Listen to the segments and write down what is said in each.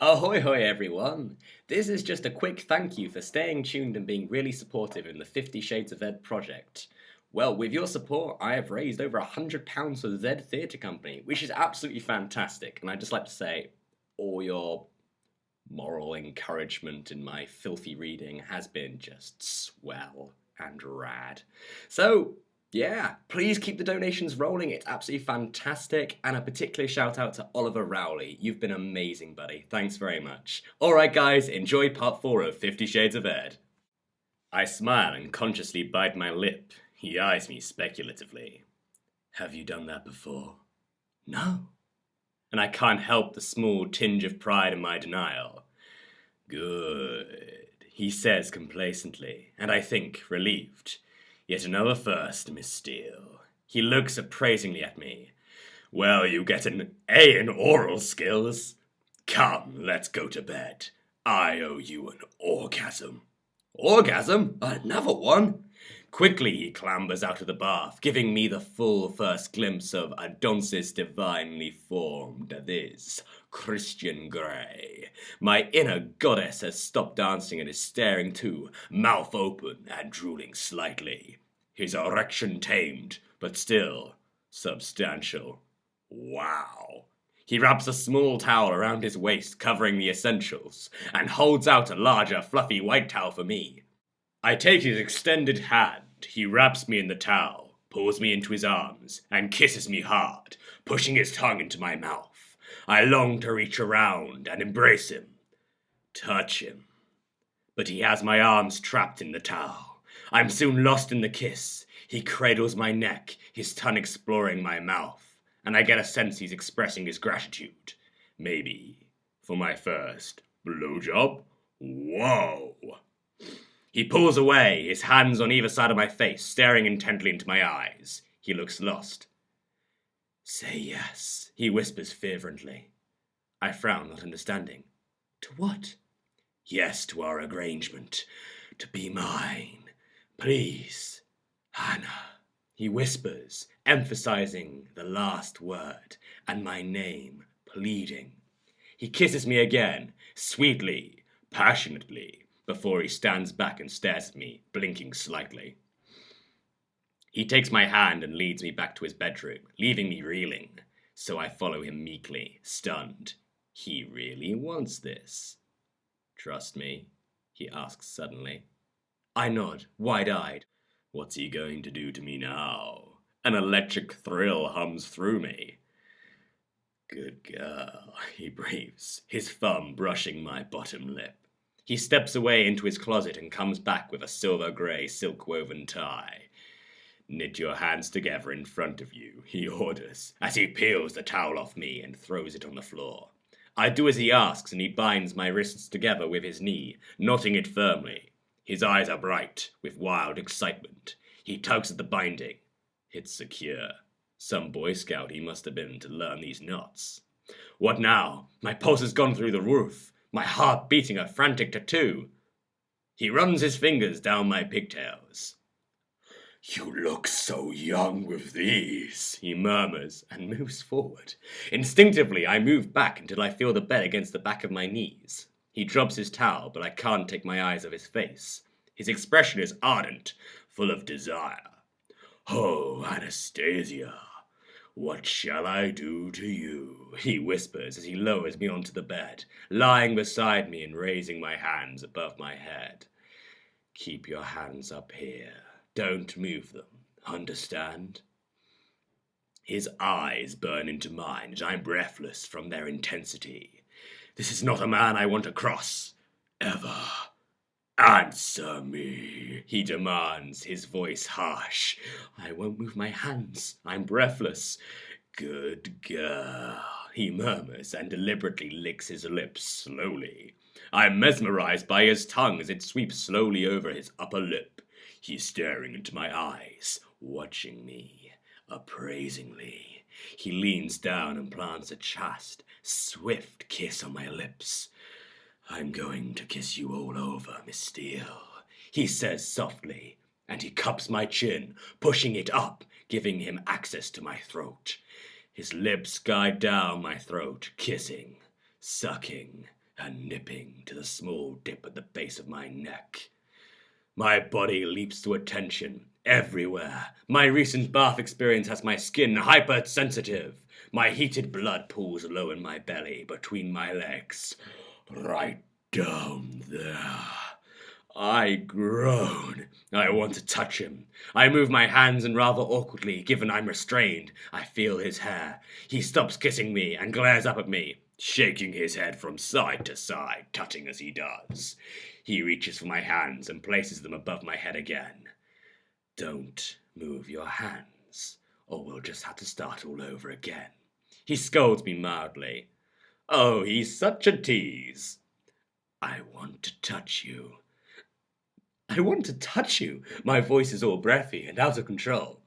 Ahoy hoy everyone! This is just a quick thank you for staying tuned and being really supportive in the 50 Shades of Ed project. Well, with your support, I have raised over £100 for the Zed Theatre Company, which is absolutely fantastic, and I'd just like to say, all your moral encouragement in my filthy reading has been just swell and rad. So, yeah, please keep the donations rolling. It's absolutely fantastic. And a particular shout out to Oliver Rowley. You've been amazing, buddy. Thanks very much. Alright, guys, enjoy part 4 of 50 Shades of Ed. I smile and consciously bite my lip. He eyes me speculatively. Have you done that before? No. And I can't help the small tinge of pride in my denial. Good, he says complacently, and I think relieved. Yet another first, Miss Steele. He looks appraisingly at me. Well, you get an A in oral skills. Come, let's go to bed. I owe you an orgasm. Orgasm? Another one? Quickly he clambers out of the bath, giving me the full first glimpse of Adonis divinely formed, that is, Christian Grey. My inner goddess has stopped dancing and is staring too, mouth open and drooling slightly. His erection tamed, but still substantial. Wow. He wraps a small towel around his waist, covering the essentials, and holds out a larger, fluffy white towel for me. I take his extended hand. He wraps me in the towel, pulls me into his arms, and kisses me hard, pushing his tongue into my mouth. I long to reach around and embrace him, touch him. But he has my arms trapped in the towel. I'm soon lost in the kiss. He cradles my neck, his tongue exploring my mouth, and I get a sense he's expressing his gratitude. Maybe for my first blowjob? Whoa! He pulls away, his hands on either side of my face, staring intently into my eyes. He looks lost. Say yes, he whispers fervently. I frown, not understanding. To what? Yes, to our arrangement. To be mine. Please, Hannah. He whispers, emphasizing the last word, and my name, pleading. He kisses me again, sweetly, passionately, before he stands back and stares at me, blinking slightly. He takes my hand and leads me back to his bedroom, leaving me reeling, so I follow him meekly, stunned. He really wants this. Trust me? He asks suddenly. I nod, wide-eyed. What's he going to do to me now? An electric thrill hums through me. Good girl, he breathes, his thumb brushing my bottom lip. He steps away into his closet and comes back with a silver-grey silk-woven tie. Knit your hands together in front of you, he orders, as he peels the towel off me and throws it on the floor. I do as he asks, and he binds my wrists together with his knee, knotting it firmly. His eyes are bright, with wild excitement. He tugs at the binding. It's secure. Some Boy Scout he must have been to learn these knots. What now? My pulse has gone through the roof, my heart beating a frantic tattoo. He runs his fingers down my pigtails. You look so young with these, he murmurs and moves forward. Instinctively, I move back until I feel the bed against the back of my knees. He drops his towel, but I can't take my eyes off his face. His expression is ardent, full of desire. Oh, Anastasia, what shall I do to you? He whispers as he lowers me onto the bed, lying beside me and raising my hands above my head. Keep your hands up here. Don't move them. Understand? His eyes burn into mine, and I'm breathless from their intensity. This is not a man I want to cross. Ever. Answer me, he demands, his voice harsh. I won't move my hands. I'm breathless. Good girl, he murmurs and deliberately licks his lips slowly. I'm mesmerized by his tongue as it sweeps slowly over his upper lip. He's staring into my eyes, watching me, appraisingly. He leans down and plants a chaste, swift kiss on my lips. I'm going to kiss you all over, Miss Steele, he says softly, and he cups my chin, pushing it up, giving him access to my throat. His lips guide down my throat, kissing, sucking, and nipping to the small dip at the base of my neck. My body leaps to attention everywhere. My recent bath experience has my skin hypersensitive. My heated blood pools low in my belly, between my legs, right down there. I groan. I want to touch him. I move my hands and rather awkwardly, given I'm restrained. I feel his hair. He stops kissing me and glares up at me, shaking his head from side to side, tutting as he does. He reaches for my hands and places them above my head again. Don't move your hands, or we'll just have to start all over again. He scolds me mildly. Oh, he's such a tease. I want to touch you. I want to touch you. My voice is all breathy and out of control.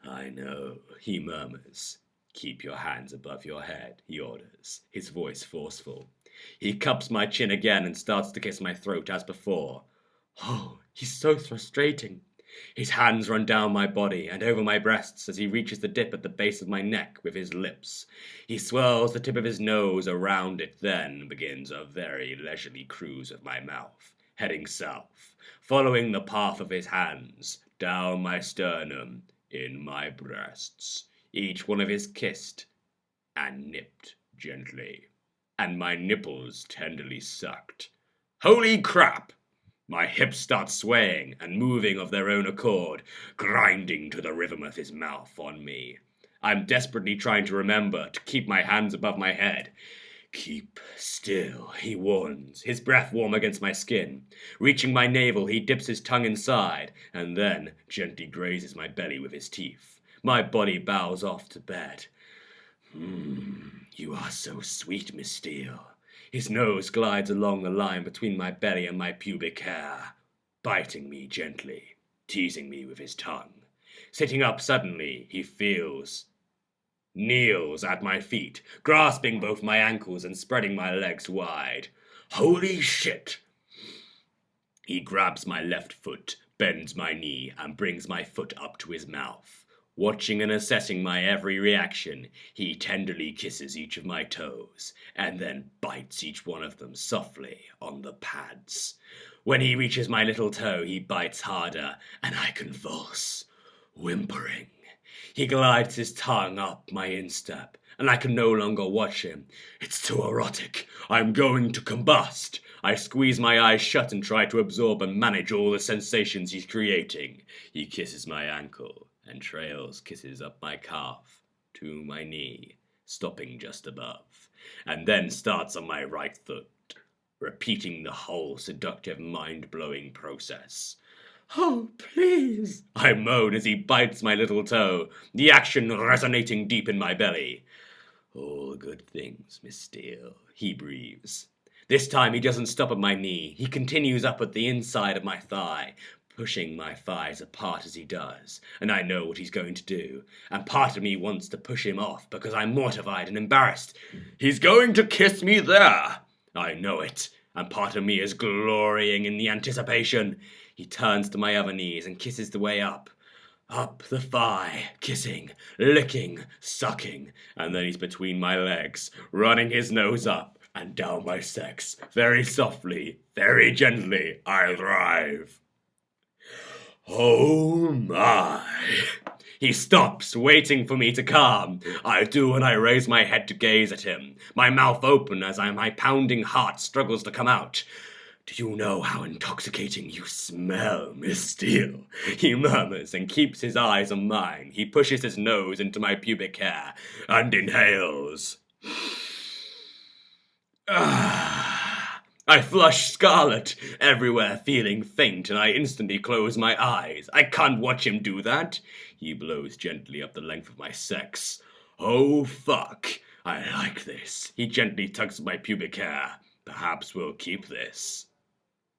I know, he murmurs. Keep your hands above your head, he orders, his voice forceful. He cups my chin again and starts to kiss my throat as before. Oh, he's so frustrating. His hands run down my body and over my breasts as he reaches the dip at the base of my neck with his lips. He swirls the tip of his nose around it, then begins a very leisurely cruise of my mouth, heading south, following the path of his hands, down my sternum, in my breasts. Each one of his kissed and nipped gently, and my nipples tenderly sucked. Holy crap! My hips start swaying and moving of their own accord, grinding to the rhythm of his mouth on me. I'm desperately trying to remember to keep my hands above my head. Keep still, he warns, his breath warm against my skin. Reaching my navel, he dips his tongue inside, and then gently grazes my belly with his teeth. My body bows off to bed. You are so sweet, Miss Steele. His nose glides along the line between my belly and my pubic hair, biting me gently, teasing me with his tongue. Sitting up suddenly, he kneels at my feet, grasping both my ankles and spreading my legs wide. Holy shit! He grabs my left foot, bends my knee, and brings my foot up to his mouth. Watching and assessing my every reaction, he tenderly kisses each of my toes, and then bites each one of them softly on the pads. When he reaches my little toe, he bites harder, and I convulse, whimpering. He glides his tongue up my instep, and I can no longer watch him. It's too erotic. I'm going to combust. I squeeze my eyes shut and try to absorb and manage all the sensations he's creating. He kisses my ankle and trails kisses up my calf to my knee, stopping just above, and then starts on my right foot, repeating the whole seductive, mind-blowing process. Oh, please, I moan as he bites my little toe, the action resonating deep in my belly. All good things, Miss Steele, he breathes. This time he doesn't stop at my knee. He continues up at the inside of my thigh, pushing my thighs apart as he does, and I know what he's going to do, and part of me wants to push him off because I'm mortified and embarrassed. He's going to kiss me there. I know it, and part of me is glorying in the anticipation. He turns to my other knees and kisses the way up the thigh, kissing, licking, sucking, and then he's between my legs, running his nose up and down my sex, very softly, very gently. I thrive. Oh my! He stops, waiting for me to calm. I do, and I raise my head to gaze at him, my mouth open as my pounding heart struggles to come out. Do you know how intoxicating you smell, Miss Steele? He murmurs and keeps his eyes on mine. He pushes his nose into my pubic hair and inhales. I flush scarlet, everywhere feeling faint, and I instantly close my eyes. I can't watch him do that. He blows gently up the length of my sex. Oh, fuck. I like this. He gently tugs at my pubic hair. Perhaps we'll keep this.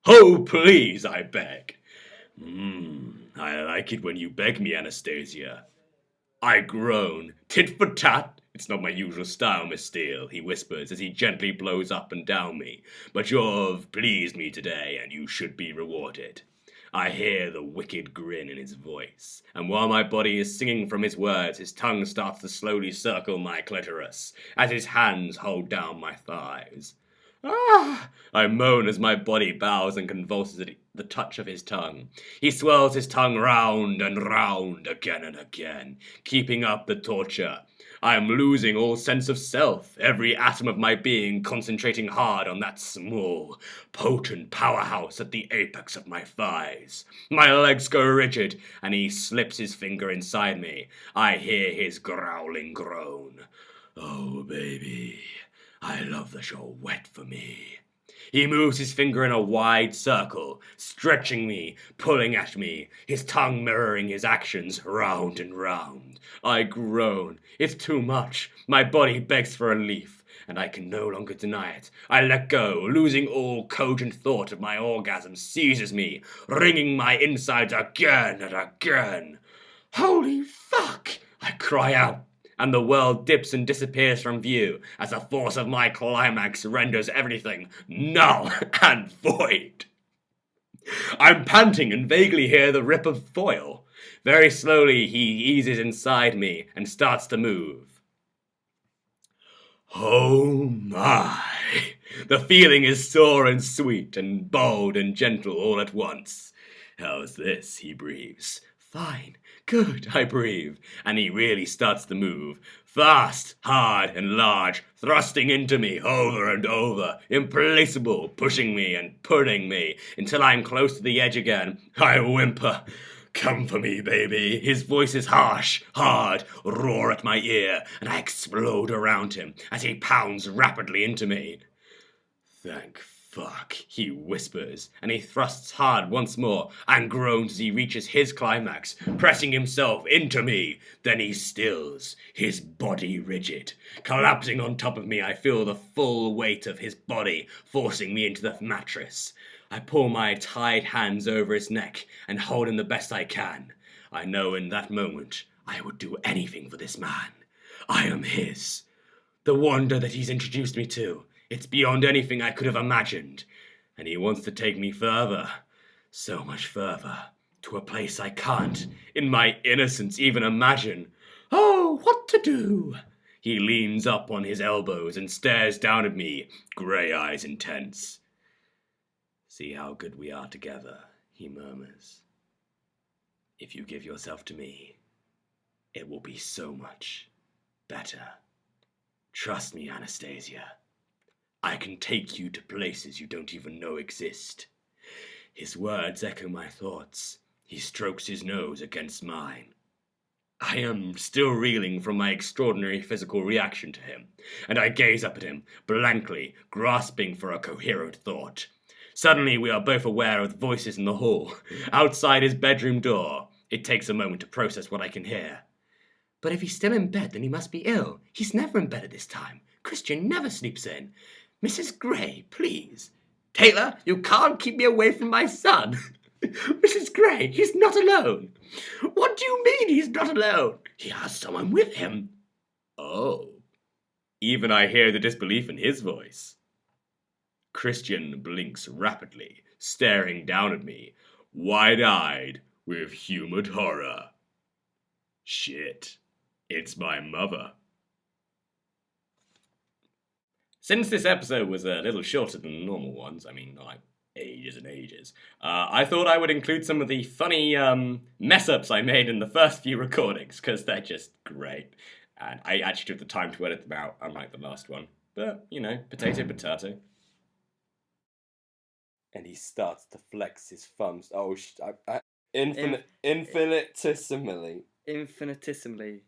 Oh, please, I beg. I like it when you beg me, Anastasia. I groan. Tit for tat. It's not my usual style, Miss Steele, he whispers as he gently blows up and down me. But you've pleased me today, and you should be rewarded. I hear the wicked grin in his voice, and while my body is singing from his words, his tongue starts to slowly circle my clitoris, as his hands hold down my thighs. Ah! I moan as my body bows and convulses at the touch of his tongue. He swirls his tongue round and round again and again, keeping up the torture. I am losing all sense of self, every atom of my being concentrating hard on that small, potent powerhouse at the apex of my thighs. My legs go rigid, and he slips his finger inside me. I hear his growling groan. Oh, baby, I love that you're wet for me. He moves his finger in a wide circle, stretching me, pulling at me, his tongue mirroring his actions, round and round. I groan. It's too much. My body begs for relief, and I can no longer deny it. I let go, losing all cogent thought of my orgasm seizes me, wringing my insides again and again. Holy fuck! I cry out, and the world dips and disappears from view as the force of my climax renders everything null and void. I'm panting and vaguely hear the rip of foil. Very slowly he eases inside me and starts to move. Oh my! The feeling is sore and sweet and bold and gentle all at once. How's this? He breathes. Fine. Good, I breathe, and he really starts to move. Fast, hard, and large, thrusting into me over and over, implacable, pushing me and pulling me, until I'm close to the edge again. I whimper. Come for me, baby. His voice is harsh, hard, roar at my ear, and I explode around him as he pounds rapidly into me. Thank fuck, he whispers, and he thrusts hard once more and groans as he reaches his climax, pressing himself into me. Then he stills, his body rigid. Collapsing on top of me, I feel the full weight of his body forcing me into the mattress. I pull my tied hands over his neck and hold him the best I can. I know in that moment I would do anything for this man. I am his. The wonder that he's introduced me to. It's beyond anything I could have imagined. And he wants to take me further. So much further. To a place I can't, in my innocence, even imagine. Oh, what to do? He leans up on his elbows and stares down at me, grey eyes intense. See how good we are together, he murmurs. If you give yourself to me, it will be so much better. Trust me, Anastasia. I can take you to places you don't even know exist. His words echo my thoughts. He strokes his nose against mine. I am still reeling from my extraordinary physical reaction to him, and I gaze up at him, blankly, grasping for a coherent thought. Suddenly we are both aware of voices in the hall, outside his bedroom door. It takes a moment to process what I can hear. But if he's still in bed, then he must be ill. He's never in bed at this time. Christian never sleeps in. Mrs. Gray, please. Taylor, you can't keep me away from my son. Mrs. Gray, he's not alone. What do you mean he's not alone? He has someone with him. Oh. Even I hear the disbelief in his voice. Christian blinks rapidly, staring down at me, wide-eyed, with humoured horror. Shit, it's my mother. Since this episode was a little shorter than the normal ones, I mean, not like ages and ages, I thought I would include some of the funny mess-ups I made in the first few recordings, because they're just great. And I actually took the time to edit them out, unlike the last one. But, you know, potato, potato. And he starts to flex his thumbs. Oh, infinitesimally. Infinitesimally.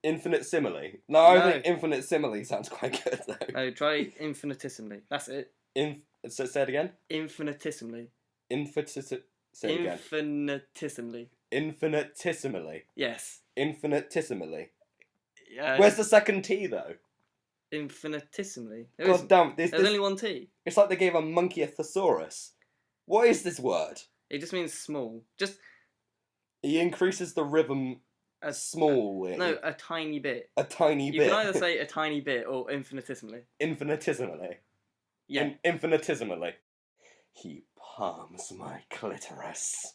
Infinite simile. No, I think infinite simile sounds quite good though. No, try infinitesimally. That's it. So say it again. Infinitesimally. Say it again. Infinitesimally. Infinitesimally. Yes. Infinitesimally. Yeah. Where's the second T though? Infinitesimally. God damn, there's only one T. It's like they gave a monkey a thesaurus. What is this word? It just means small. He increases the rhythm. A tiny bit. A tiny bit. You can either say a tiny bit or infinitesimally. Infinitesimally. Yeah. Infinitesimally. He palms my clitoris.